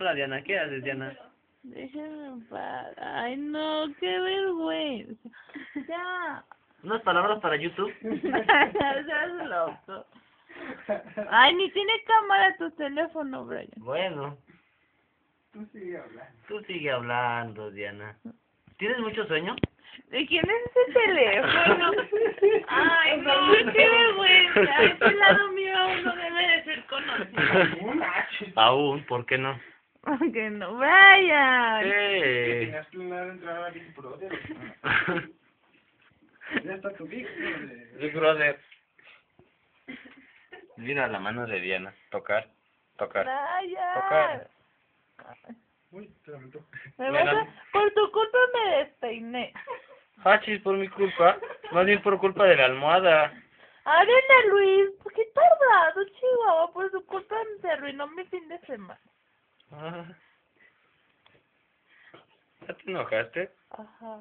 Hola, Diana, ¿qué haces, Diana? Déjame en paz. Ay, no, qué vergüenza. Ya. ¿Unas palabras para YouTube? Seas loco. Ay, ni tiene cámara tu teléfono, Brian. Bueno. Tú sigue hablando, Diana. ¿Tienes mucho sueño? ¿De quién es ese teléfono? Ay, no, qué vergüenza. Este lado mío aún no debe de ser conocido. Aún, ¿por qué no? Aunque no, Brian. ¿Qué? Tenías que entrar a Big Brother. Ya está tu Big Brother. Big Brother. Mira la mano de Diana. Tocar. Tocar. Brian. Tocar. Uy, te la meto. Por tu culpa me despeiné. Hachis, por mi culpa. Más bien por culpa de la almohada. Arena, Luis, ¿por qué tardado, Chihuahua? Por su culpa se arruinó mi fin de semana. Ah. ¿Ya te enojaste? Ajá.